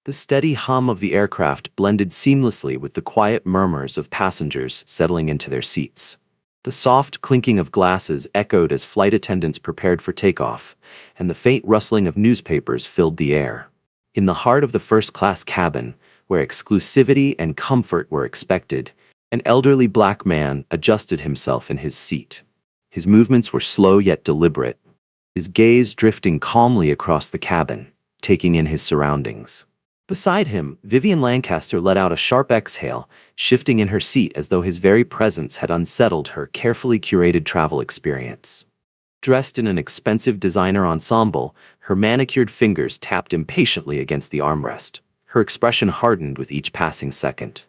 The steady hum of the aircraft blended seamlessly with the quiet murmurs of passengers settling into their seats. The soft clinking of glasses echoed as flight attendants prepared for takeoff, and the faint rustling of newspapers filled the air. In the heart of the first-class cabin, where exclusivity and comfort were expected, an elderly black man adjusted himself in his seat. His movements were slow yet deliberate, his gaze drifting calmly across the cabin, taking in his surroundings. Beside him, Vivian Lancaster let out a sharp exhale, shifting in her seat as though his very presence had unsettled her carefully curated travel experience. Dressed in an expensive designer ensemble, her manicured fingers tapped impatiently against the armrest. Her expression hardened with each passing second.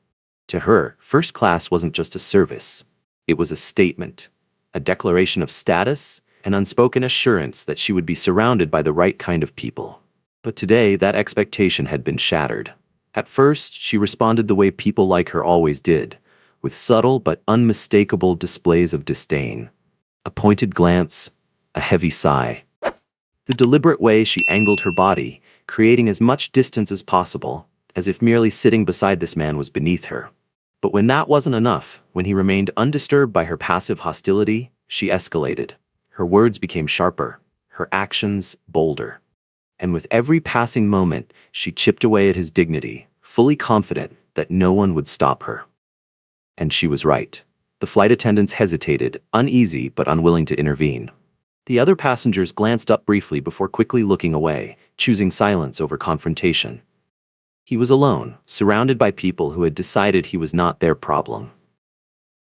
To her, first class wasn't just a service. It was a statement, a declaration of status, an unspoken assurance that she would be surrounded by the right kind of people. But today, that expectation had been shattered. At first, she responded the way people like her always did, with subtle but unmistakable displays of disdain. A pointed glance, a heavy sigh. The deliberate way she angled her body, creating as much distance as possible, as if merely sitting beside this man was beneath her. But when that wasn't enough, when he remained undisturbed by her passive hostility, she escalated. Her words became sharper, her actions bolder. And with every passing moment, she chipped away at his dignity, fully confident that no one would stop her. And she was right. The flight attendants hesitated, uneasy but unwilling to intervene. The other passengers glanced up briefly before quickly looking away, choosing silence over confrontation. He was alone, surrounded by people who had decided he was not their problem.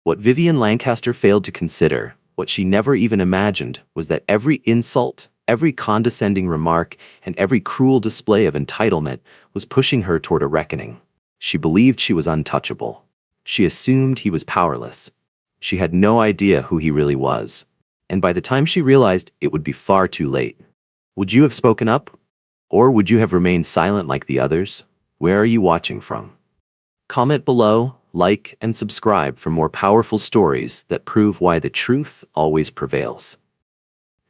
What Vivian Lancaster failed to consider, what she never even imagined, was that every insult, every condescending remark, and every cruel display of entitlement was pushing her toward a reckoning. She believed she was untouchable. She assumed he was powerless. She had no idea who he really was. And by the time she realized, it would be far too late. Would you have spoken up? Or would you have remained silent like the others? Where are you watching from? Comment below, like, and subscribe for more powerful stories that prove why the truth always prevails.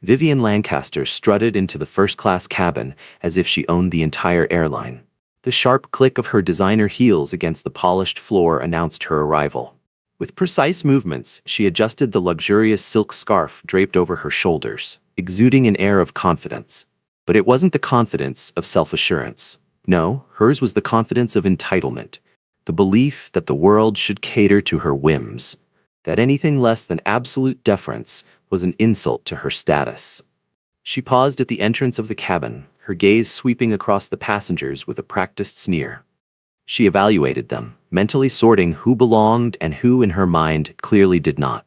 Vivian Lancaster strutted into the first-class cabin as if she owned the entire airline. The sharp click of her designer heels against the polished floor announced her arrival. With precise movements, she adjusted the luxurious silk scarf draped over her shoulders, exuding an air of confidence. But it wasn't the confidence of self-assurance. No, hers was the confidence of entitlement, the belief that the world should cater to her whims, that anything less than absolute deference was an insult to her status. She paused at the entrance of the cabin, her gaze sweeping across the passengers with a practiced sneer. She evaluated them, mentally sorting who belonged and who in her mind clearly did not.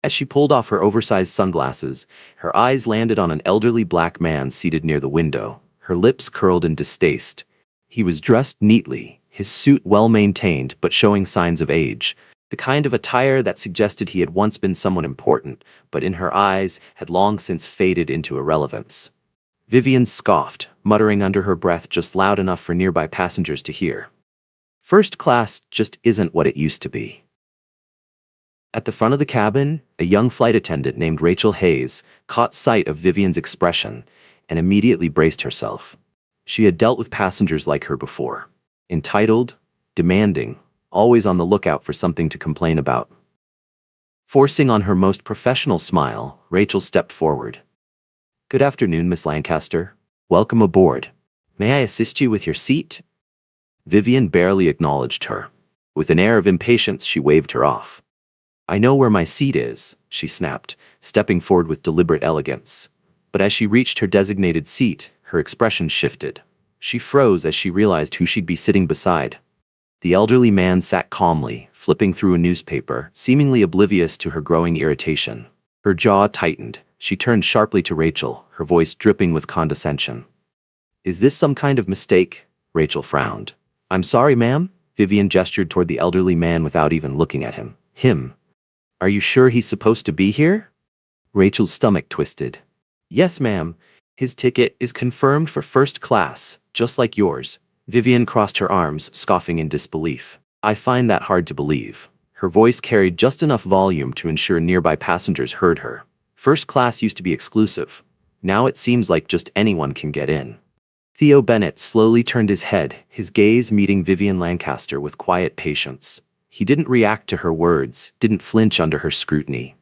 As she pulled off her oversized sunglasses, her eyes landed on an elderly black man seated near the window, her lips curled in distaste. He was dressed neatly, his suit well-maintained but showing signs of age, the kind of attire that suggested he had once been someone important, but in her eyes had long since faded into irrelevance. Vivian scoffed, muttering under her breath just loud enough for nearby passengers to hear. First class just isn't what it used to be. At the front of the cabin, a young flight attendant named Rachel Hayes caught sight of Vivian's expression and immediately braced herself. She had dealt with passengers like her before. Entitled, demanding, always on the lookout for something to complain about. Forcing on her most professional smile, Rachel stepped forward. "Good afternoon, Miss Lancaster. Welcome aboard. May I assist you with your seat?" Vivian barely acknowledged her. With an air of impatience, she waved her off. "I know where my seat is," she snapped, stepping forward with deliberate elegance. But as she reached her designated seat, her expression shifted. She froze as she realized who she'd be sitting beside. The elderly man sat calmly, flipping through a newspaper, seemingly oblivious to her growing irritation. Her jaw tightened. She turned sharply to Rachel, her voice dripping with condescension. "Is this some kind of mistake?" Rachel frowned. "I'm sorry, ma'am." Vivian gestured toward the elderly man without even looking at him. "Him? Are you sure he's supposed to be here?" Rachel's stomach twisted. "Yes, ma'am. His ticket is confirmed for first class, just like yours." Vivian crossed her arms, scoffing in disbelief. "I find that hard to believe." Her voice carried just enough volume to ensure nearby passengers heard her. "First class used to be exclusive. Now it seems like just anyone can get in." Theo Bennett slowly turned his head, his gaze meeting Vivian Lancaster with quiet patience. He didn't react to her words, didn't flinch under her scrutiny.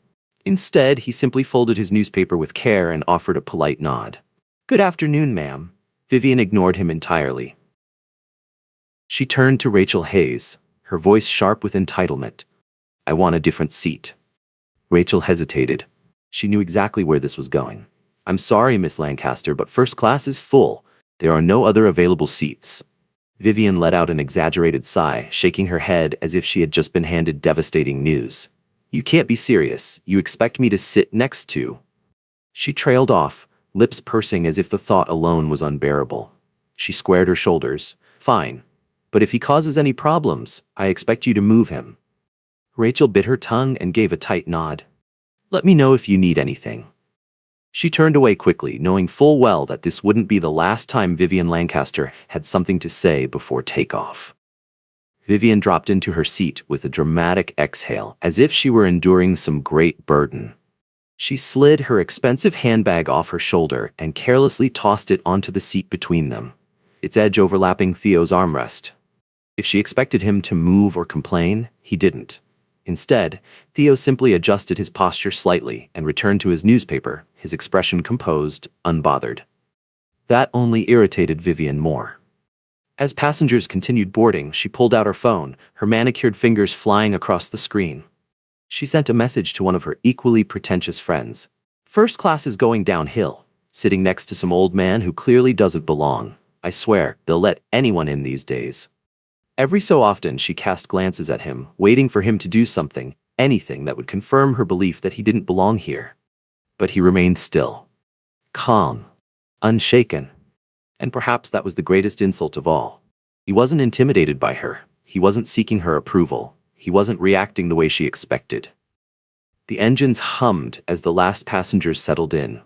Instead, he simply folded his newspaper with care and offered a polite nod. "Good afternoon, ma'am." Vivian ignored him entirely. She turned to Rachel Hayes, her voice sharp with entitlement. "I want a different seat." Rachel hesitated. She knew exactly where this was going. "I'm sorry, Miss Lancaster, but first class is full. There are no other available seats." Vivian let out an exaggerated sigh, shaking her head as if she had just been handed devastating news. "You can't be serious. You expect me to sit next to—" She trailed off, lips pursing as if the thought alone was unbearable. She squared her shoulders. "Fine. But if he causes any problems, I expect you to move him." Rachel bit her tongue and gave a tight nod. "Let me know if you need anything." She turned away quickly, knowing full well that this wouldn't be the last time Vivian Lancaster had something to say before takeoff. Vivian dropped into her seat with a dramatic exhale, as if she were enduring some great burden. She slid her expensive handbag off her shoulder and carelessly tossed it onto the seat between them, its edge overlapping Theo's armrest. If she expected him to move or complain, he didn't. Instead, Theo simply adjusted his posture slightly and returned to his newspaper, his expression composed, unbothered. That only irritated Vivian more. As passengers continued boarding, she pulled out her phone, her manicured fingers flying across the screen. She sent a message to one of her equally pretentious friends. "First class is going downhill, sitting next to some old man who clearly doesn't belong. I swear, they'll let anyone in these days." Every so often she cast glances at him, waiting for him to do something, anything that would confirm her belief that he didn't belong here. But he remained still, calm, unshaken. And perhaps that was the greatest insult of all. He wasn't intimidated by her. He wasn't seeking her approval. He wasn't reacting the way she expected. The engines hummed as the last passengers settled in.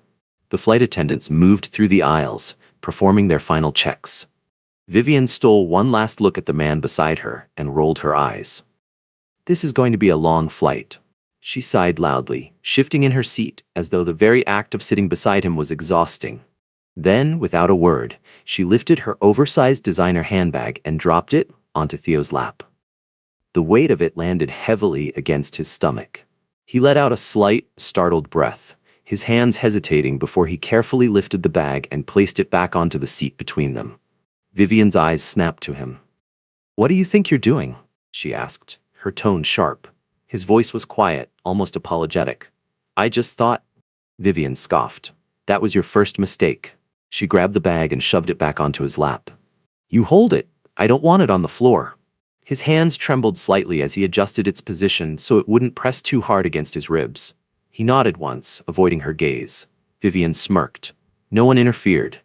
The flight attendants moved through the aisles, performing their final checks. Vivian stole one last look at the man beside her and rolled her eyes. "This is going to be a long flight." She sighed loudly, shifting in her seat as though the very act of sitting beside him was exhausting. Then, without a word, she lifted her oversized designer handbag and dropped it onto Theo's lap. The weight of it landed heavily against his stomach. He let out a slight, startled breath, his hands hesitating before he carefully lifted the bag and placed it back onto the seat between them. Vivian's eyes snapped to him. "What do you think you're doing?" she asked, her tone sharp. His voice was quiet, almost apologetic. "I just thought—" Vivian scoffed. "That was your first mistake." She grabbed the bag and shoved it back onto his lap. "You hold it. I don't want it on the floor." His hands trembled slightly as he adjusted its position so it wouldn't press too hard against his ribs. He nodded once, avoiding her gaze. Vivian smirked. No one interfered.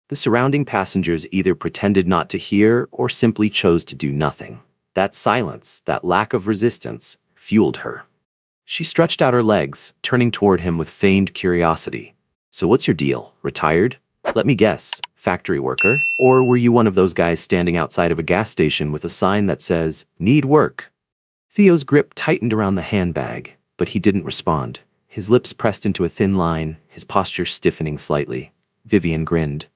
The surrounding passengers either pretended not to hear or simply chose to do nothing. That silence, that lack of resistance, fueled her. She stretched out her legs, turning toward him with feigned curiosity. "So what's your deal? Retired? Let me guess, factory worker? Or were you one of those guys standing outside of a gas station with a sign that says, 'Need work'?" Theo's grip tightened around the handbag, but he didn't respond. His lips pressed into a thin line, his posture stiffening slightly. Vivian grinned.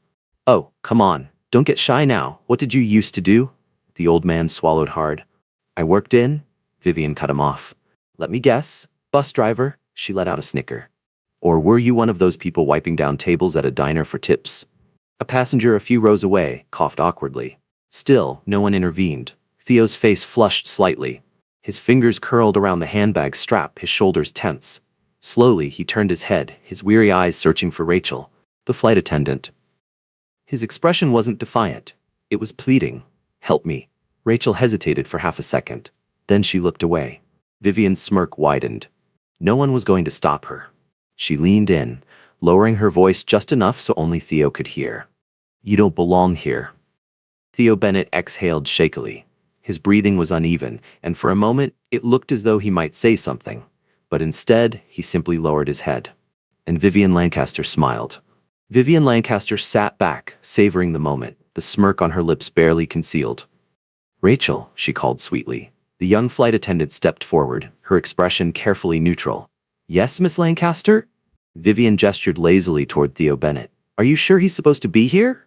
"Oh, come on, don't get shy now. What did you used to do?" The old man swallowed hard. "I worked in—" Vivian cut him off. "Let me guess, bus driver?" She let out a snicker. "Or were you one of those people wiping down tables at a diner for tips?" A passenger a few rows away coughed awkwardly. Still, no one intervened. Theo's face flushed slightly. His fingers curled around the handbag strap, his shoulders tense. Slowly, he turned his head, his weary eyes searching for Rachel, the flight attendant. His expression wasn't defiant. It was pleading. "Help me." Rachel hesitated for half a second. Then she looked away. Vivian's smirk widened. No one was going to stop her. She leaned in, lowering her voice just enough so only Theo could hear. "You don't belong here." Theo Bennett exhaled shakily. His breathing was uneven, and for a moment, it looked as though he might say something. But instead, he simply lowered his head. And Vivian Lancaster smiled. Vivian Lancaster sat back, savoring the moment, the smirk on her lips barely concealed. "Rachel," she called sweetly. The young flight attendant stepped forward, her expression carefully neutral. "Yes, Miss Lancaster?" Vivian gestured lazily toward Theo Bennett. "Are you sure he's supposed to be here?"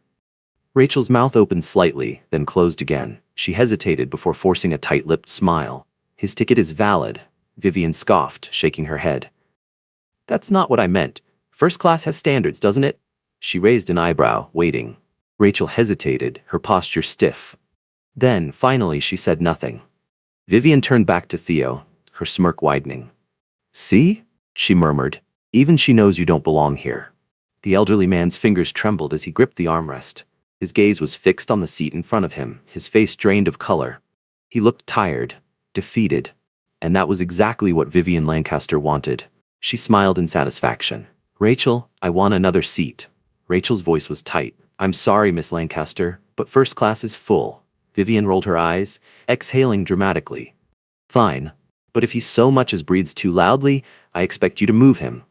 Rachel's mouth opened slightly, then closed again. She hesitated before forcing a tight-lipped smile. His ticket is valid, Vivian scoffed, shaking her head. That's not what I meant. First class has standards, doesn't it? She raised an eyebrow, waiting. Rachel hesitated, her posture stiff. Then, finally, she said nothing. Vivian turned back to Theo, her smirk widening. See? She murmured. Even she knows you don't belong here. The elderly man's fingers trembled as he gripped the armrest. His gaze was fixed on the seat in front of him, his face drained of color. He looked tired, defeated. And that was exactly what Vivian Lancaster wanted. She smiled in satisfaction. Rachel, I want another seat. Rachel's voice was tight. I'm sorry, Miss Lancaster, but first class is full. Vivian rolled her eyes, exhaling dramatically. Fine, but if he so much as breathes too loudly, I expect you to move him.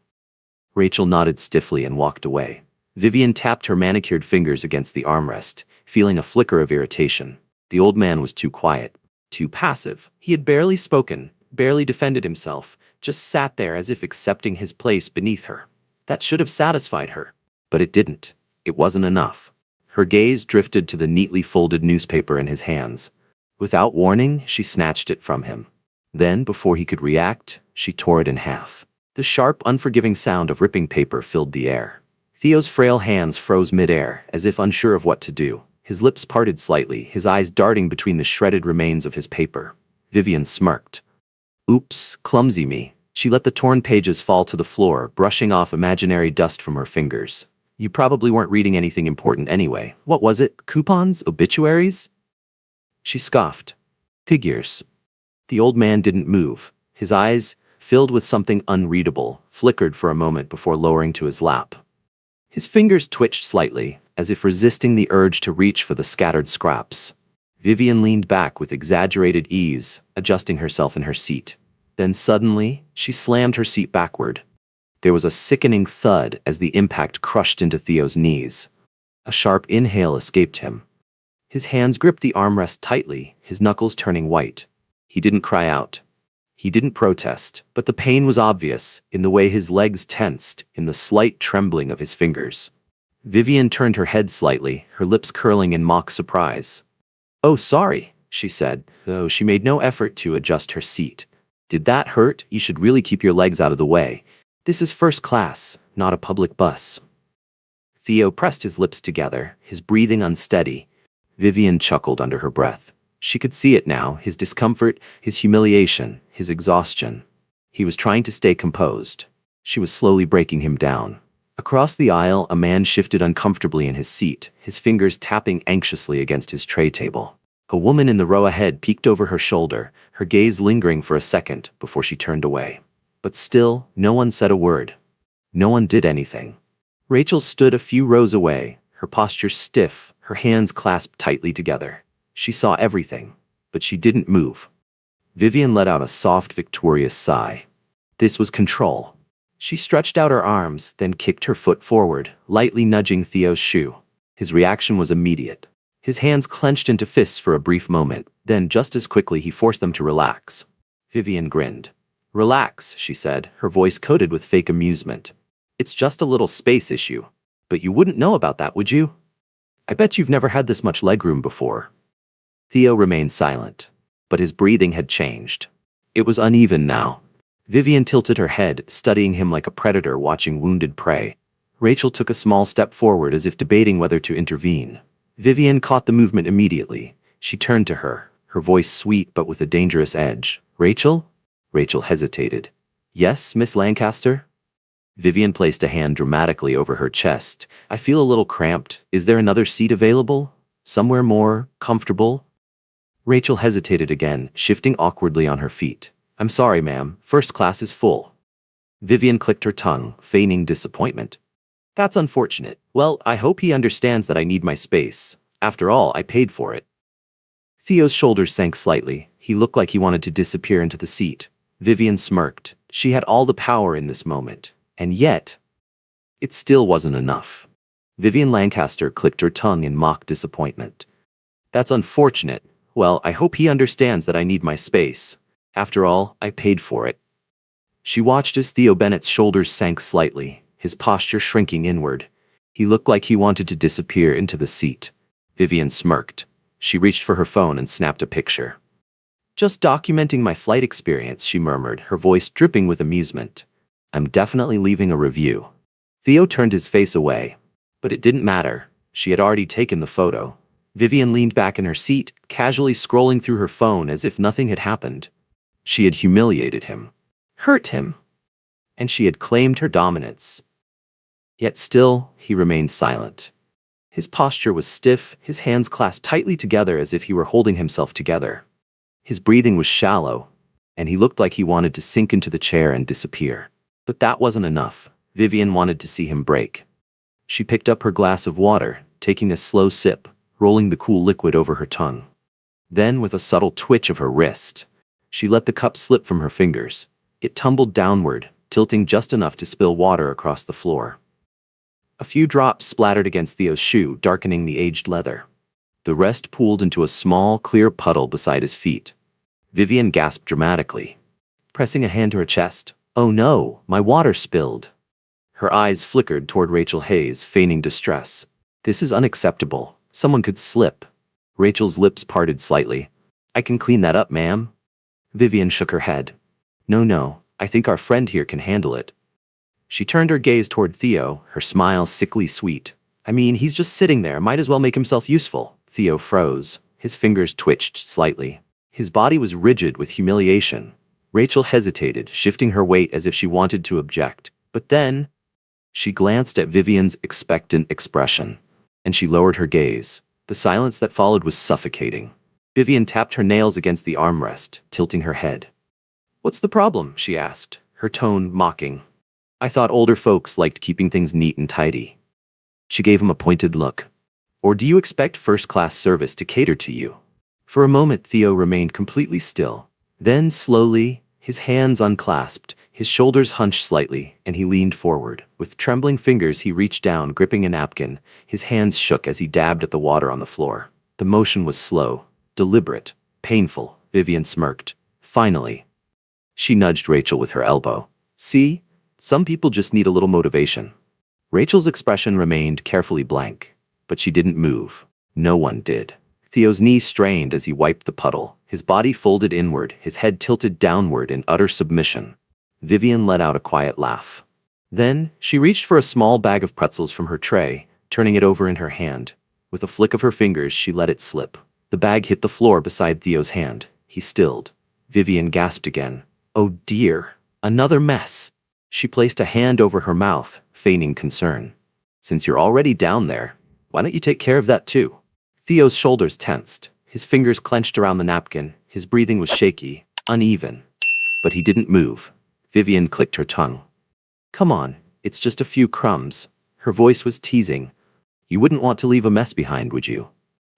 Rachel nodded stiffly and walked away. Vivian tapped her manicured fingers against the armrest, feeling a flicker of irritation. The old man was too quiet, too passive. He had barely spoken, barely defended himself, just sat there as if accepting his place beneath her. That should have satisfied her. But it didn't. It wasn't enough. Her gaze drifted to the neatly folded newspaper in his hands. Without warning, she snatched it from him. Then, before he could react, she tore it in half. The sharp, unforgiving sound of ripping paper filled the air. Theo's frail hands froze mid-air, as if unsure of what to do. His lips parted slightly, his eyes darting between the shredded remains of his paper. Vivian smirked. Oops, clumsy me. She let the torn pages fall to the floor, brushing off imaginary dust from her fingers. You probably weren't reading anything important anyway. What was it? Coupons? Obituaries? She scoffed. Figures. The old man didn't move. His eyes, filled with something unreadable, flickered for a moment before lowering to his lap. His fingers twitched slightly, as if resisting the urge to reach for the scattered scraps. Vivian leaned back with exaggerated ease, adjusting herself in her seat. Then suddenly, she slammed her seat backward. There was a sickening thud as the impact crushed into Theo's knees. A sharp inhale escaped him. His hands gripped the armrest tightly, his knuckles turning white. He didn't cry out. He didn't protest, but the pain was obvious in the way his legs tensed, in the slight trembling of his fingers. Vivian turned her head slightly, her lips curling in mock surprise. Oh, sorry, she said, though she made no effort to adjust her seat. Did that hurt? You should really keep your legs out of the way. This is first class, not a public bus. Theo pressed his lips together, his breathing unsteady. Vivian chuckled under her breath. She could see it now, his discomfort, his humiliation, his exhaustion. He was trying to stay composed. She was slowly breaking him down. Across the aisle, a man shifted uncomfortably in his seat, his fingers tapping anxiously against his tray table. A woman in the row ahead peeked over her shoulder, her gaze lingering for a second before she turned away. But still, no one said a word. No one did anything. Rachel stood a few rows away, her posture stiff, her hands clasped tightly together. She saw everything, but she didn't move. Vivian let out a soft, victorious sigh. This was control. She stretched out her arms, then kicked her foot forward, lightly nudging Theo's shoe. His reaction was immediate. His hands clenched into fists for a brief moment, then just as quickly he forced them to relax. Vivian grinned. Relax, she said, her voice coated with fake amusement. It's just a little space issue. But you wouldn't know about that, would you? I bet you've never had this much legroom before. Theo remained silent, but his breathing had changed. It was uneven now. Vivian tilted her head, studying him like a predator watching wounded prey. Rachel took a small step forward as if debating whether to intervene. Vivian caught the movement immediately. She turned to her, her voice sweet but with a dangerous edge. Rachel? Rachel hesitated. Yes, Miss Lancaster? Vivian placed a hand dramatically over her chest. I feel a little cramped. Is there another seat available? Somewhere more comfortable? Rachel hesitated again, shifting awkwardly on her feet. I'm sorry, ma'am. First class is full. Vivian clicked her tongue, feigning disappointment. That's unfortunate. Well, I hope he understands that I need my space. After all, I paid for it. Theo's shoulders sank slightly. He looked like he wanted to disappear into the seat. Vivian smirked. She had all the power in this moment. And yet, it still wasn't enough. Vivian Lancaster clicked her tongue in mock disappointment. That's unfortunate. Well, I hope he understands that I need my space. After all, I paid for it. She watched as Theo Bennett's shoulders sank slightly, his posture shrinking inward. He looked like he wanted to disappear into the seat. Vivian smirked. She reached for her phone and snapped a picture. "Just documenting my flight experience," she murmured, her voice dripping with amusement. "I'm definitely leaving a review." Theo turned his face away. But it didn't matter. She had already taken the photo. Vivian leaned back in her seat, casually scrolling through her phone as if nothing had happened. She had humiliated him, hurt him, and she had claimed her dominance. Yet still, he remained silent. His posture was stiff, his hands clasped tightly together as if he were holding himself together. His breathing was shallow, and he looked like he wanted to sink into the chair and disappear. But that wasn't enough. Vivian wanted to see him break. She picked up her glass of water, taking a slow sip, rolling the cool liquid over her tongue. Then, with a subtle twitch of her wrist, she let the cup slip from her fingers. It tumbled downward, tilting just enough to spill water across the floor. A few drops splattered against Theo's shoe, darkening the aged leather. The rest pooled into a small, clear puddle beside his feet. Vivian gasped dramatically, pressing a hand to her chest. "Oh no, my water spilled." Her eyes flickered toward Rachel Hayes, feigning distress. "This is unacceptable. Someone could slip." Rachel's lips parted slightly. "I can clean that up, ma'am." Vivian shook her head. No, I think our friend here can handle it." She turned her gaze toward Theo, her smile sickly sweet. "I mean, he's just sitting there, might as well make himself useful." Theo froze. His fingers twitched slightly. His body was rigid with humiliation. Rachel hesitated, shifting her weight as if she wanted to object. But then, she glanced at Vivian's expectant expression, and she lowered her gaze. The silence that followed was suffocating. Vivian tapped her nails against the armrest, tilting her head. "What's the problem?" she asked, her tone mocking. "I thought older folks liked keeping things neat and tidy." She gave him a pointed look. "Or do you expect first-class service to cater to you?" For a moment, Theo remained completely still. Then, slowly, his hands unclasped, his shoulders hunched slightly, and he leaned forward. With trembling fingers, he reached down, gripping a napkin. His hands shook as he dabbed at the water on the floor. The motion was slow, deliberate, painful. Vivian smirked. "Finally." She nudged Rachel with her elbow. "See? Some people just need a little motivation." Rachel's expression remained carefully blank, but she didn't move. No one did. Theo's knees strained as he wiped the puddle, his body folded inward, his head tilted downward in utter submission. Vivian let out a quiet laugh. Then, she reached for a small bag of pretzels from her tray, turning it over in her hand. With a flick of her fingers, she let it slip. The bag hit the floor beside Theo's hand. He stilled. Vivian gasped again. "Oh dear, another mess." She placed a hand over her mouth, feigning concern. "Since you're already down there, why don't you take care of that too?" Theo's shoulders tensed. His fingers clenched around the napkin. His breathing was shaky, uneven. But he didn't move. Vivian clicked her tongue. "Come on, it's just a few crumbs." Her voice was teasing. "You wouldn't want to leave a mess behind, would you?"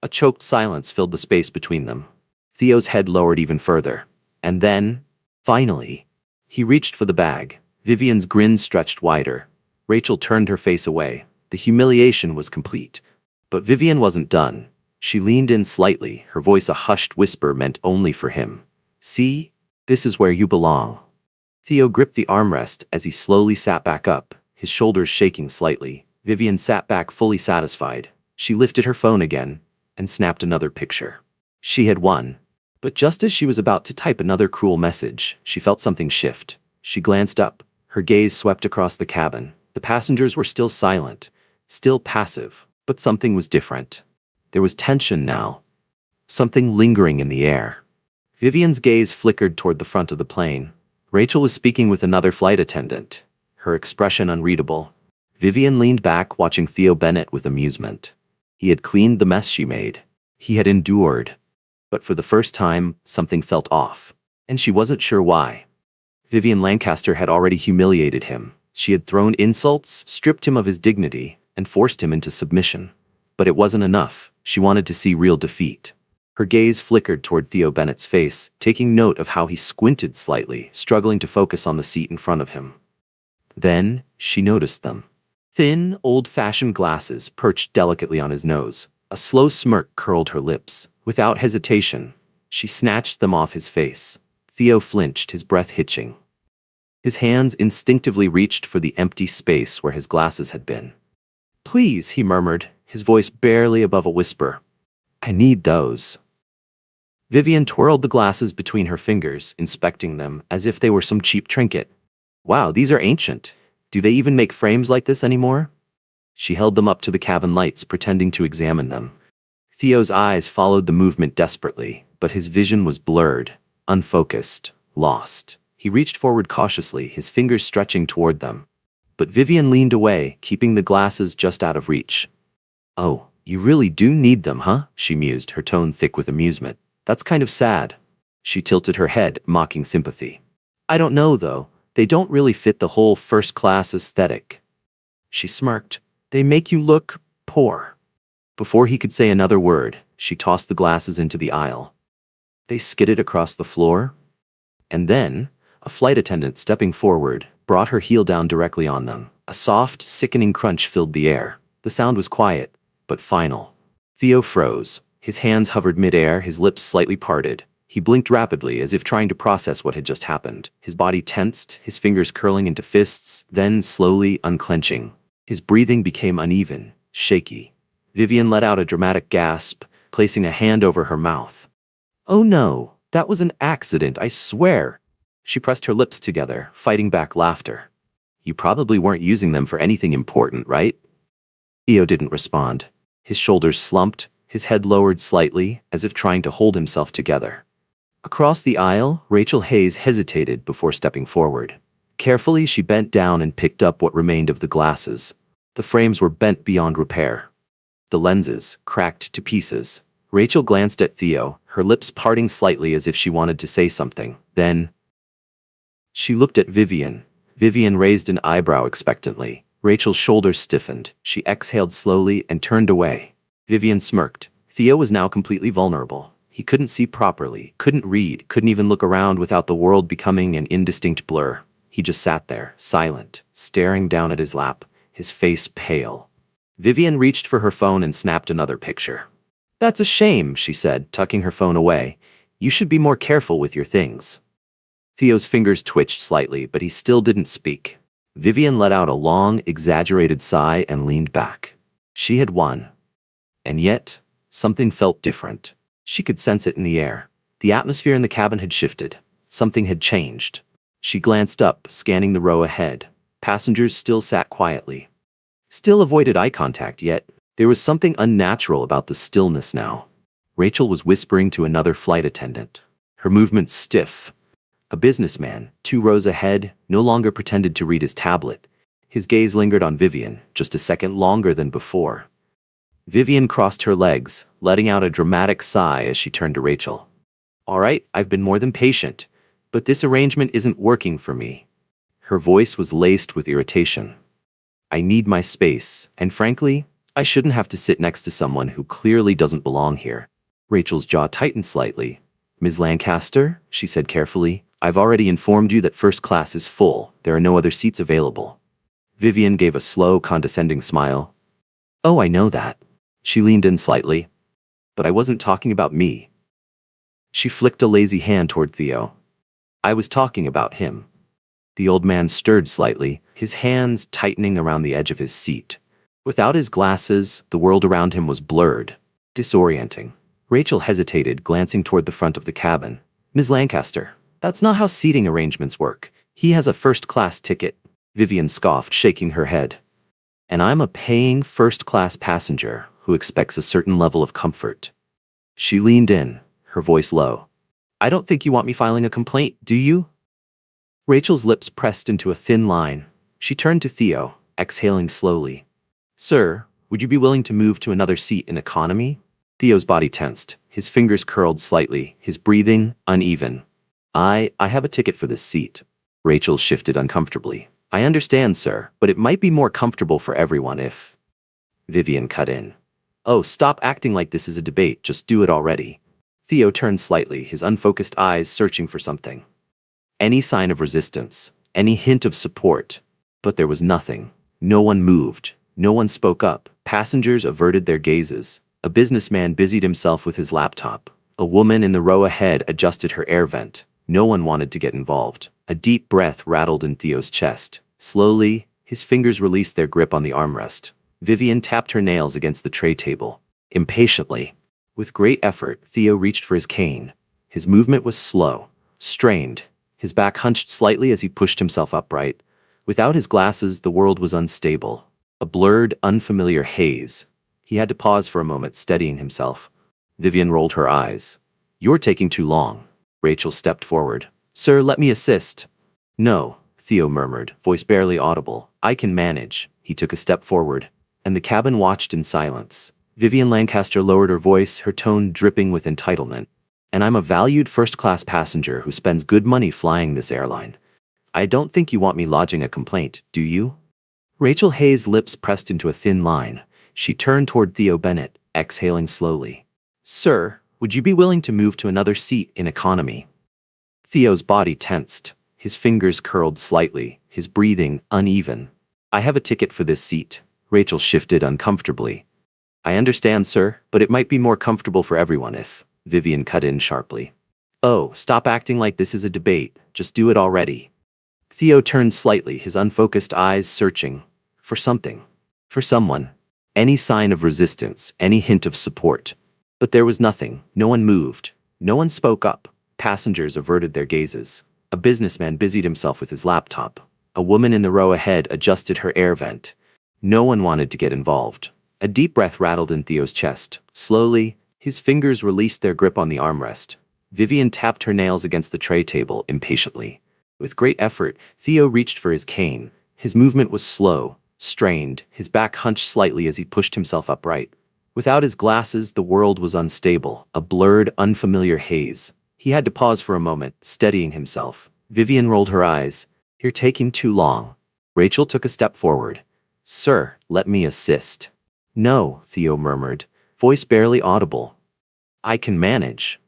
A choked silence filled the space between them. Theo's head lowered even further. And then, finally, he reached for the bag. Vivian's grin stretched wider. Rachel turned her face away. The humiliation was complete. But Vivian wasn't done. She leaned in slightly, her voice a hushed whisper meant only for him. "See? This is where you belong." Theo gripped the armrest as he slowly sat back up, his shoulders shaking slightly. Vivian sat back fully satisfied. She lifted her phone again and snapped another picture. She had won. But just as she was about to type another cruel message, she felt something shift. She glanced up. Her gaze swept across the cabin. The passengers were still silent, still passive, but something was different. There was tension now, something lingering in the air. Vivian's gaze flickered toward the front of the plane. Rachel was speaking with another flight attendant, her expression unreadable. Vivian leaned back, watching Theo Bennett with amusement. He had cleaned the mess she made. He had endured. But for the first time, something felt off, and she wasn't sure why. Vivian Lancaster had already humiliated him. She had thrown insults, stripped him of his dignity, and forced him into submission. But it wasn't enough. She wanted to see real defeat. Her gaze flickered toward Theo Bennett's face, taking note of how he squinted slightly, struggling to focus on the seat in front of him. Then, she noticed them. Thin, old-fashioned glasses perched delicately on his nose. A slow smirk curled her lips. Without hesitation, she snatched them off his face. Theo flinched, his breath hitching. His hands instinctively reached for the empty space where his glasses had been. "Please," he murmured, his voice barely above a whisper. I need those. Vivian twirled the glasses between her fingers, inspecting them as if they were some cheap trinket. Wow, these are ancient. Do they even make frames like this anymore? She held them up to the cabin lights, pretending to examine them. Theo's eyes followed the movement desperately, but his vision was blurred, unfocused, lost. He reached forward cautiously, his fingers stretching toward them. But Vivian leaned away, keeping the glasses just out of reach. Oh, you really do need them, huh? She mused, her tone thick with amusement. That's kind of sad. She tilted her head, mocking sympathy. I don't know, though. They don't really fit the whole first-class aesthetic. She smirked. They make you look poor. Before he could say another word, she tossed the glasses into the aisle. They skidded across the floor. And then, a flight attendant stepping forward brought her heel down directly on them. A soft, sickening crunch filled the air. The sound was quiet, but final. Theo froze. His hands hovered mid-air, his lips slightly parted. He blinked rapidly, as if trying to process what had just happened. His body tensed, his fingers curling into fists, then slowly unclenching. His breathing became uneven, shaky. Vivian let out a dramatic gasp, placing a hand over her mouth. Oh no, that was an accident, I swear. She pressed her lips together, fighting back laughter. You probably weren't using them for anything important, right? Theo didn't respond. His shoulders slumped, his head lowered slightly, as if trying to hold himself together. Across the aisle, Rachel Hayes hesitated before stepping forward. Carefully, she bent down and picked up what remained of the glasses. The frames were bent beyond repair. The lenses, cracked to pieces. Rachel glanced at Theo, her lips parting slightly as if she wanted to say something. Then, she looked at Vivian. Vivian raised an eyebrow expectantly. Rachel's shoulders stiffened. She exhaled slowly and turned away. Vivian smirked. Theo was now completely vulnerable. He couldn't see properly, couldn't read, couldn't even look around without the world becoming an indistinct blur. He just sat there, silent, staring down at his lap, his face pale. Vivian reached for her phone and snapped another picture. That's a shame, she said, tucking her phone away. You should be more careful with your things. Theo's fingers twitched slightly, but he still didn't speak. Vivian let out a long, exaggerated sigh and leaned back. She had won. And yet, something felt different. She could sense it in the air. The atmosphere in the cabin had shifted. Something had changed. She glanced up, scanning the row ahead. Passengers still sat quietly. Still avoided eye contact, yet there was something unnatural about the stillness now. Rachel was whispering to another flight attendant. Her movements stiff. A businessman, 2 rows ahead, no longer pretended to read his tablet. His gaze lingered on Vivian, just a second longer than before. Vivian crossed her legs, letting out a dramatic sigh as she turned to Rachel. All right, I've been more than patient, but this arrangement isn't working for me. Her voice was laced with irritation. I need my space, and frankly, I shouldn't have to sit next to someone who clearly doesn't belong here. Rachel's jaw tightened slightly. Ms. Lancaster, she said carefully, I've already informed you that first class is full. There are no other seats available. Vivian gave a slow, condescending smile. Oh, I know that. She leaned in slightly. But I wasn't talking about me. She flicked a lazy hand toward Theo. I was talking about him. The old man stirred slightly, his hands tightening around the edge of his seat. Without his glasses, the world around him was blurred, disorienting. Rachel hesitated, glancing toward the front of the cabin. Ms. Lancaster, that's not how seating arrangements work. He has a first-class ticket. Vivian scoffed, shaking her head. And I'm a paying first-class passenger who expects a certain level of comfort. She leaned in, her voice low. I don't think you want me filing a complaint, do you? Rachel's lips pressed into a thin line. She turned to Theo, exhaling slowly. Sir, would you be willing to move to another seat in economy? Theo's body tensed, his fingers curled slightly, his breathing uneven. I have a ticket for this seat. Rachel shifted uncomfortably. I understand, sir, but it might be more comfortable for everyone if... Vivian cut in. Oh, stop acting like this is a debate, just do it already. Theo turned slightly, his unfocused eyes searching for something. Any sign of resistance, any hint of support. But there was nothing. No one moved. No one spoke up. Passengers averted their gazes. A businessman busied himself with his laptop. A woman in the row ahead adjusted her air vent. No one wanted to get involved. A deep breath rattled in Theo's chest. Slowly, his fingers released their grip on the armrest. Vivian tapped her nails against the tray table. Impatiently. With great effort, Theo reached for his cane. His movement was slow, strained. His back hunched slightly as he pushed himself upright. Without his glasses, the world was unstable. A blurred, unfamiliar haze. He had to pause for a moment, steadying himself. Vivian rolled her eyes. "You're taking too long." Rachel stepped forward. "Sir, let me assist." "No," Theo murmured, voice barely audible. "I can manage." He took a step forward, and the cabin watched in silence. Vivian Lancaster lowered her voice, her tone dripping with entitlement. "And I'm a valued first-class passenger who spends good money flying this airline. I don't think you want me lodging a complaint, do you?" Rachel Hayes' lips pressed into a thin line. She turned toward Theo Bennett, exhaling slowly. "Sir, would you be willing to move to another seat in economy?" Theo's body tensed. His fingers curled slightly, his breathing uneven. "I have a ticket for this seat." Rachel shifted uncomfortably. "I understand, sir, but it might be more comfortable for everyone if..." Vivian cut in sharply. "Oh, stop acting like this is a debate. Just do it already." Theo turned slightly, his unfocused eyes searching for something, for someone. Any sign of resistance, any hint of support. But there was nothing. No one moved. No one spoke up. Passengers averted their gazes. A businessman busied himself with his laptop. A woman in the row ahead adjusted her air vent. No one wanted to get involved. A deep breath rattled in Theo's chest. Slowly, his fingers released their grip on the armrest. Vivian tapped her nails against the tray table impatiently. With great effort, Theo reached for his cane. His movement was slow, strained, his back hunched slightly as he pushed himself upright. Without his glasses, the world was unstable, a blurred, unfamiliar haze. He had to pause for a moment, steadying himself. Vivian rolled her eyes. "You're taking too long." Rachel took a step forward. "Sir, let me assist." "No," Theo murmured, voice barely audible. "I can manage."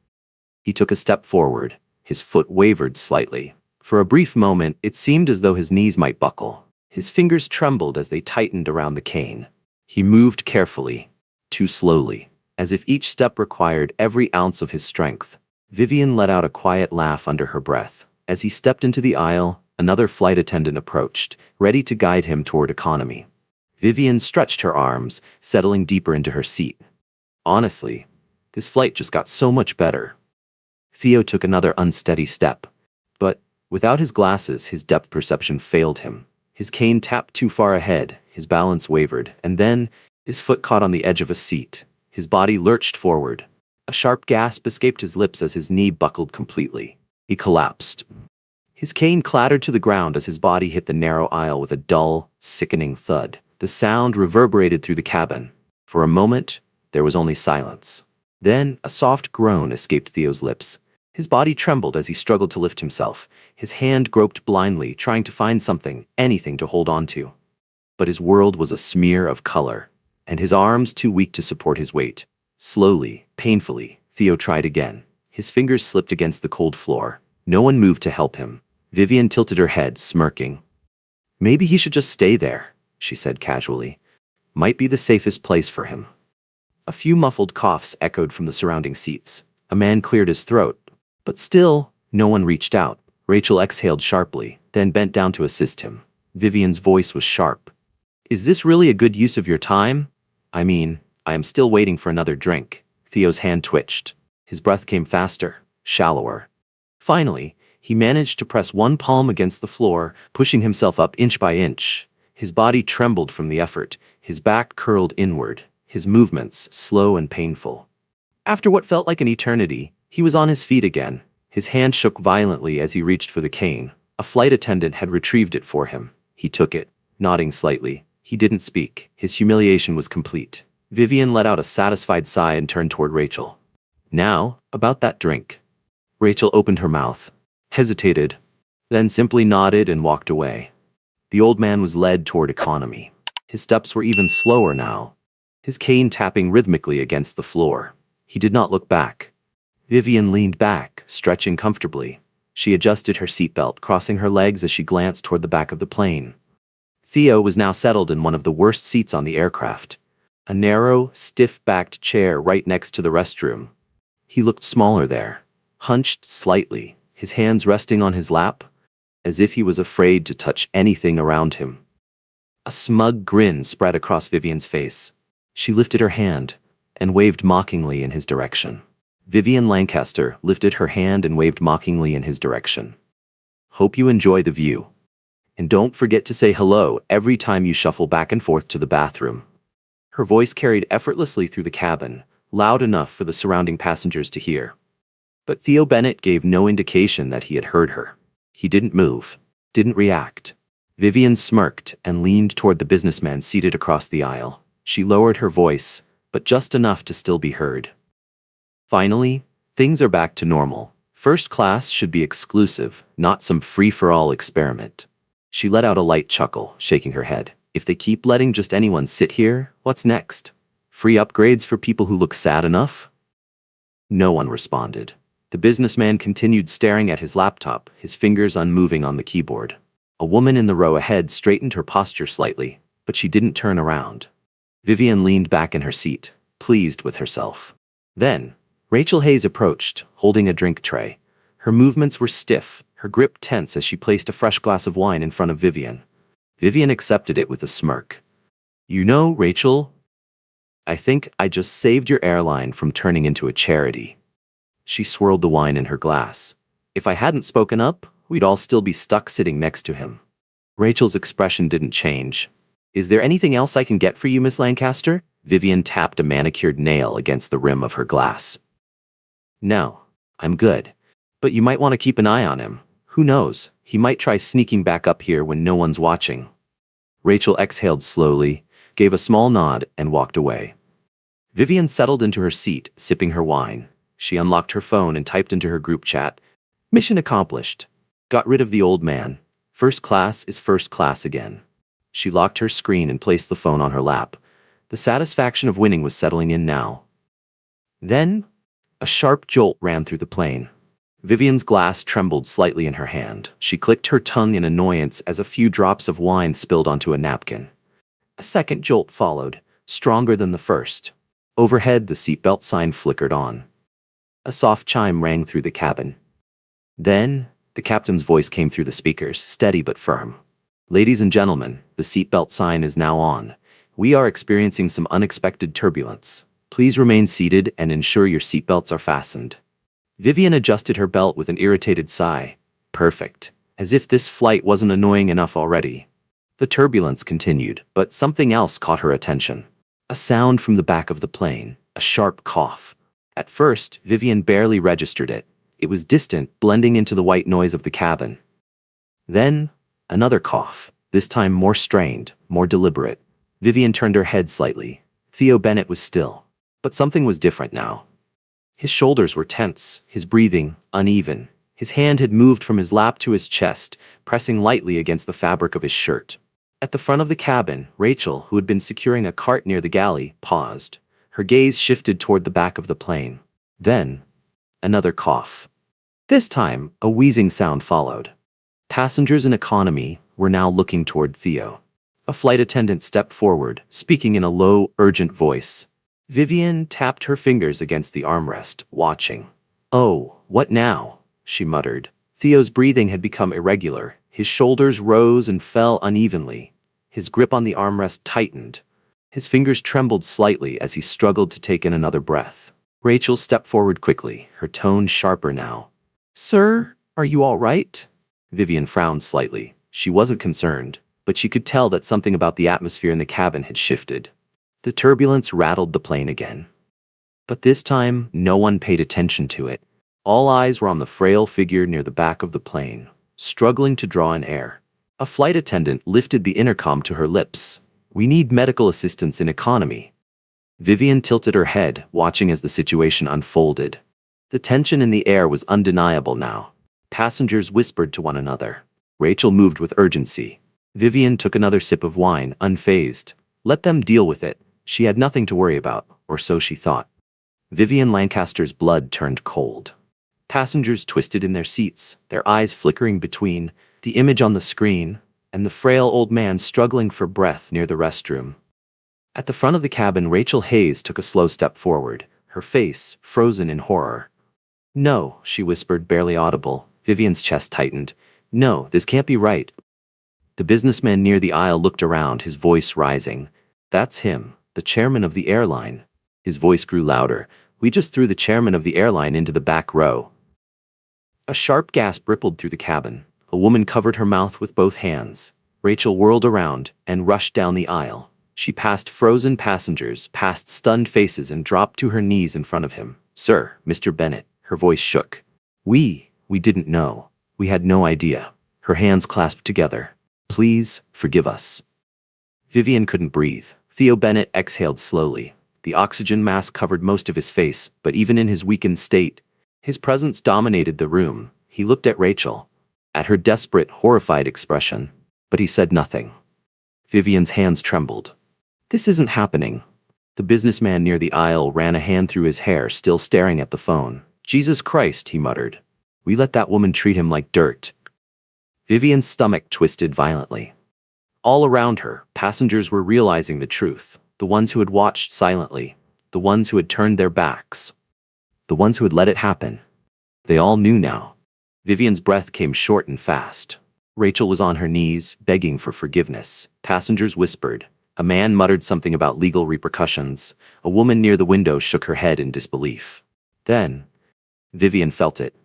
He took a step forward. His foot wavered slightly. For a brief moment, it seemed as though his knees might buckle. His fingers trembled as they tightened around the cane. He moved carefully, too slowly, as if each step required every ounce of his strength. Vivian let out a quiet laugh under her breath. As he stepped into the aisle, another flight attendant approached, ready to guide him toward economy. Vivian stretched her arms, settling deeper into her seat. Honestly, this flight just got so much better. Theo took another unsteady step. But, without his glasses, his depth perception failed him. His cane tapped too far ahead, his balance wavered, and then, his foot caught on the edge of a seat. His body lurched forward. A sharp gasp escaped his lips as his knee buckled completely. He collapsed. His cane clattered to the ground as his body hit the narrow aisle with a dull, sickening thud. The sound reverberated through the cabin. For a moment, there was only silence. Then, a soft groan escaped Theo's lips. His body trembled as he struggled to lift himself. His hand groped blindly, trying to find something, anything to hold on to. But his world was a smear of color, and his arms too weak to support his weight. Slowly, painfully, Theo tried again. His fingers slipped against the cold floor. No one moved to help him. Vivian tilted her head, smirking. "Maybe he should just stay there," she said casually. "Might be the safest place for him." A few muffled coughs echoed from the surrounding seats. A man cleared his throat. But still, no one reached out. Rachel exhaled sharply, then bent down to assist him. Vivian's voice was sharp. "Is this really a good use of your time? I mean, I am still waiting for another drink." Theo's hand twitched. His breath came faster, shallower. Finally, he managed to press one palm against the floor, pushing himself up inch by inch. His body trembled from the effort, his back curled inward, his movements slow and painful. After what felt like an eternity, he was on his feet again. His hand shook violently as he reached for the cane. A flight attendant had retrieved it for him. He took it, nodding slightly. He didn't speak. His humiliation was complete. Vivian let out a satisfied sigh and turned toward Rachel. "Now, about that drink." Rachel opened her mouth, hesitated, then simply nodded and walked away. The old man was led toward economy. His steps were even slower now, his cane tapping rhythmically against the floor. He did not look back. Vivian leaned back, stretching comfortably. She adjusted her seatbelt, crossing her legs as she glanced toward the back of the plane. Theo was now settled in one of the worst seats on the aircraft. A narrow, stiff-backed chair right next to the restroom. He looked smaller there, hunched slightly, his hands resting on his lap, as if he was afraid to touch anything around him. A smug grin spread across Vivian's face. She lifted her hand. and waved mockingly in his direction. Vivian Lancaster lifted her hand and waved mockingly in his direction. Hope you enjoy the view. And don't forget to say hello every time you shuffle back and forth to the bathroom. Her voice carried effortlessly through the cabin, loud enough for the surrounding passengers to hear. But Theo Bennett gave no indication that he had heard her. He didn't move, didn't react. Vivian smirked and leaned toward the businessman seated across the aisle. She lowered her voice, but just enough to still be heard. Finally, things are back to normal. First class should be exclusive, not some free-for-all experiment. She let out a light chuckle, shaking her head. If they keep letting just anyone sit here, what's next? Free upgrades for people who look sad enough? No one responded. The businessman continued staring at his laptop, his fingers unmoving on the keyboard. A woman in the row ahead straightened her posture slightly, but she didn't turn around. Vivian leaned back in her seat, pleased with herself. Then, Rachel Hayes approached, holding a drink tray. Her movements were stiff, her grip tense as she placed a fresh glass of wine in front of Vivian. Vivian accepted it with a smirk. You know, Rachel, I think I just saved your airline from turning into a charity. She swirled the wine in her glass. If I hadn't spoken up, we'd all still be stuck sitting next to him. Rachel's expression didn't change. Is there anything else I can get for you, Miss Lancaster? Vivian tapped a manicured nail against the rim of her glass. No, I'm good. But you might want to keep an eye on him. Who knows, he might try sneaking back up here when no one's watching. Rachel exhaled slowly, gave a small nod, and walked away. Vivian settled into her seat, sipping her wine. She unlocked her phone and typed into her group chat. Mission accomplished. Got rid of the old man. First class is first class again. She locked her screen and placed the phone on her lap. The satisfaction of winning was settling in now. Then, a sharp jolt ran through the plane. Vivian's glass trembled slightly in her hand. She clicked her tongue in annoyance as a few drops of wine spilled onto a napkin. A second jolt followed, stronger than the first. Overhead, the seatbelt sign flickered on. A soft chime rang through the cabin. Then, the captain's voice came through the speakers, steady but firm. Ladies and gentlemen, the seatbelt sign is now on. We are experiencing some unexpected turbulence. Please remain seated and ensure your seatbelts are fastened. Vivian adjusted her belt with an irritated sigh. Perfect. As if this flight wasn't annoying enough already. The turbulence continued, but something else caught her attention. A sound from the back of the plane, a sharp cough. At first, Vivian barely registered it. It was distant, blending into the white noise of the cabin. Then, another cough, this time more strained, more deliberate. Vivian turned her head slightly. Theo Bennett was still. But something was different now. His shoulders were tense, his breathing uneven. His hand had moved from his lap to his chest, pressing lightly against the fabric of his shirt. At the front of the cabin, Rachel, who had been securing a cart near the galley, paused. Her gaze shifted toward the back of the plane. Then, another cough. This time, a wheezing sound followed. Passengers in economy were now looking toward Theo. A flight attendant stepped forward, speaking in a low, urgent voice. Vivian tapped her fingers against the armrest, watching. Oh, what now? She muttered. Theo's breathing had become irregular. His shoulders rose and fell unevenly. His grip on the armrest tightened. His fingers trembled slightly as he struggled to take in another breath. Rachel stepped forward quickly, her tone sharper now. Sir, are you all right? Vivian frowned slightly. She wasn't concerned, but she could tell that something about the atmosphere in the cabin had shifted. The turbulence rattled the plane again. But this time, no one paid attention to it. All eyes were on the frail figure near the back of the plane, struggling to draw in air. A flight attendant lifted the intercom to her lips. We need medical assistance in economy. Vivian tilted her head, watching as the situation unfolded. The tension in the air was undeniable now. Passengers whispered to one another. Rachel moved with urgency. Vivian took another sip of wine, unfazed. Let them deal with it. She had nothing to worry about, or so she thought. Vivian Lancaster's blood turned cold. Passengers twisted in their seats, their eyes flickering between the image on the screen and the frail old man struggling for breath near the restroom. At the front of the cabin, Rachel Hayes took a slow step forward, her face frozen in horror. No, she whispered, barely audible. Vivian's chest tightened. No, this can't be right. The businessman near the aisle looked around, his voice rising. That's him, the chairman of the airline. His voice grew louder. "We just threw the chairman of the airline into the back row." A sharp gasp rippled through the cabin. A woman covered her mouth with both hands. Rachel whirled around and rushed down the aisle. She passed frozen passengers, past stunned faces, and dropped to her knees in front of him. "Sir, Mr. Bennett," her voice shook. We didn't know. We had no idea." Her hands clasped together. "Please, forgive us." Vivian couldn't breathe. Theo Bennett exhaled slowly. The oxygen mask covered most of his face, but even in his weakened state, his presence dominated the room. He looked at Rachel, at her desperate, horrified expression, but he said nothing. Vivian's hands trembled. "This isn't happening." The businessman near the aisle ran a hand through his hair, still staring at the phone. "Jesus Christ," he muttered. "We let that woman treat him like dirt." Vivian's stomach twisted violently. All around her, passengers were realizing the truth. The ones who had watched silently, the ones who had turned their backs, the ones who had let it happen. They all knew now. Vivian's breath came short and fast. Rachel was on her knees, begging for forgiveness. Passengers whispered. A man muttered something about legal repercussions. A woman near the window shook her head in disbelief. Then, Vivian felt it.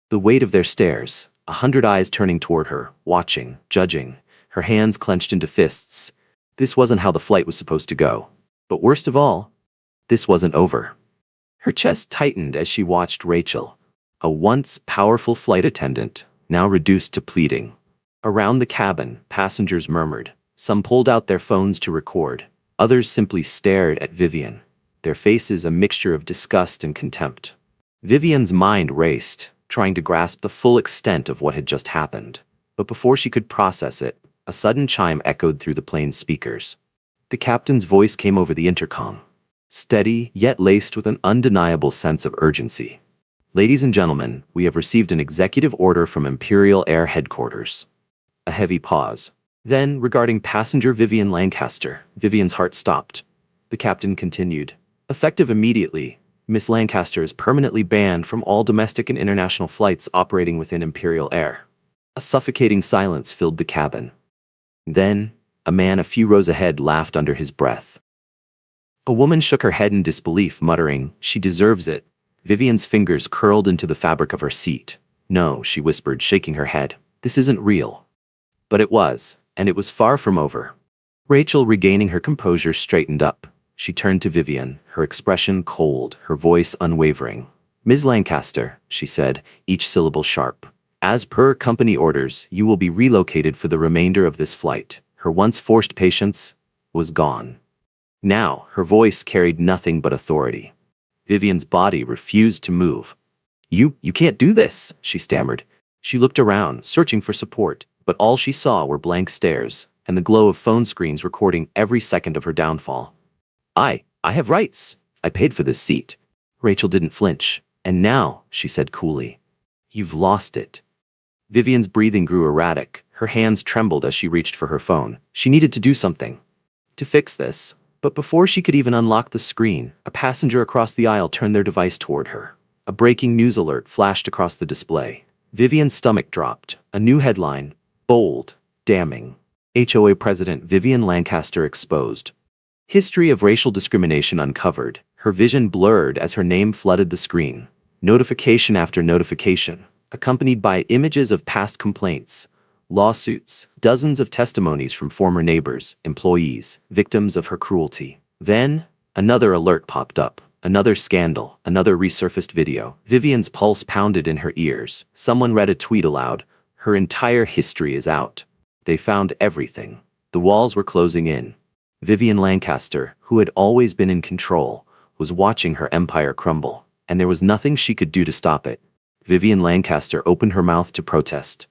The weight of their stares, 100 eyes turning toward her, watching, judging, her hands clenched into fists. This wasn't how the flight was supposed to go. But worst of all, this wasn't over. Her chest tightened as she watched Rachel, a once powerful flight attendant, now reduced to pleading. Around the cabin, passengers murmured. Some pulled out their phones to record. Others simply stared at Vivian, their faces a mixture of disgust and contempt. Vivian's mind raced, trying to grasp the full extent of what had just happened. But before she could process it, a sudden chime echoed through the plane's speakers. The captain's voice came over the intercom, steady yet laced with an undeniable sense of urgency. "Ladies and gentlemen, we have received an executive order from Imperial Air Headquarters." A heavy pause. Then, regarding passenger Vivian Lancaster, Vivian's heart stopped. The captain continued. "Effective immediately, Miss Lancaster is permanently banned from all domestic and international flights operating within Imperial Air." A suffocating silence filled the cabin. Then, a man a few rows ahead laughed under his breath. A woman shook her head in disbelief, muttering, "She deserves it." Vivian's fingers curled into the fabric of her seat. "No," she whispered, shaking her head. "This isn't real." But it was, and it was far from over. Rachel, regaining her composure, straightened up. She turned to Vivian, her expression cold, her voice unwavering. "Ms. Lancaster," she said, each syllable sharp. "As per company orders, you will be relocated for the remainder of this flight." Her once forced patience was gone. Now, her voice carried nothing but authority. Vivian's body refused to move. You can't do this," she stammered. She looked around, searching for support, but all she saw were blank stares and the glow of phone screens recording every second of her downfall. I have rights. I paid for this seat." Rachel didn't flinch. "And now," she said coolly, "you've lost it." Vivian's breathing grew erratic. Her hands trembled as she reached for her phone. She needed to do something to fix this. But before she could even unlock the screen, a passenger across the aisle turned their device toward her. A breaking news alert flashed across the display. Vivian's stomach dropped. A new headline, bold, damning. HOA President Vivian Lancaster exposed. History of racial discrimination uncovered. Her vision blurred as her name flooded the screen. Notification after notification, accompanied by images of past complaints, lawsuits, dozens of testimonies from former neighbors, employees, victims of her cruelty. Then, another alert popped up. Another scandal, another resurfaced video. Vivian's pulse pounded in her ears. Someone read a tweet aloud. "Her entire history is out. They found everything." The walls were closing in. Vivian Lancaster, who had always been in control, was watching her empire crumble, and there was nothing she could do to stop it. Vivian Lancaster opened her mouth to protest.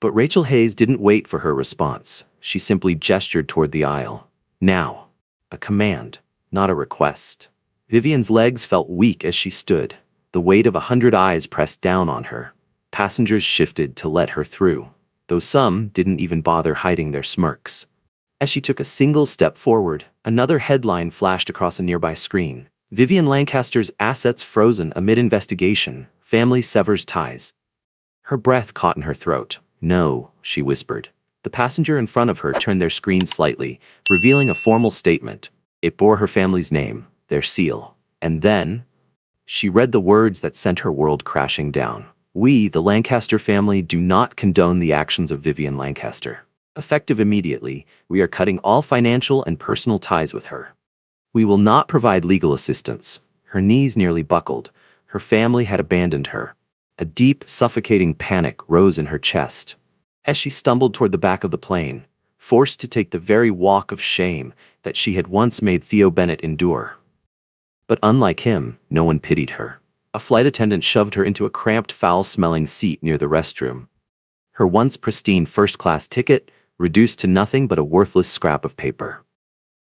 But Rachel Hayes didn't wait for her response. She simply gestured toward the aisle. "Now." A command, not a request. Vivian's legs felt weak as she stood. The weight of 100 eyes pressed down on her. Passengers shifted to let her through, though some didn't even bother hiding their smirks. As she took a single step forward, another headline flashed across a nearby screen. Vivian Lancaster's assets frozen amid investigation. Family severs ties. Her breath caught in her throat. "No," she whispered. The passenger in front of her turned their screen slightly, revealing a formal statement. It bore her family's name, their seal. And then, she read the words that sent her world crashing down. We, the Lancaster family, do not condone the actions of Vivian Lancaster. Effective immediately, we are cutting all financial and personal ties with her. We will not provide legal assistance. Her knees nearly buckled. Her family had abandoned her. A deep, suffocating panic rose in her chest. As she stumbled toward the back of the plane, forced to take the very walk of shame that she had once made Theo Bennett endure. But unlike him, no one pitied her. A flight attendant shoved her into a cramped, foul-smelling seat near the restroom. Her once pristine first-class ticket reduced to nothing but a worthless scrap of paper.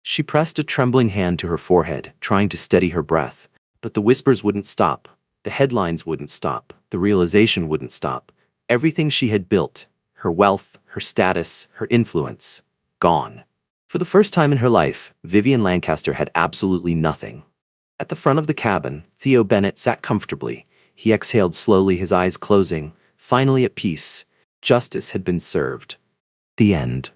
She pressed a trembling hand to her forehead, trying to steady her breath. But the whispers wouldn't stop. The headlines wouldn't stop. The realization wouldn't stop. Everything she had built, her wealth, her status, her influence, gone. For the first time in her life, Vivian Lancaster had absolutely nothing. At the front of the cabin, Theo Bennett sat comfortably. He exhaled slowly, his eyes closing, finally at peace. Justice had been served. The end.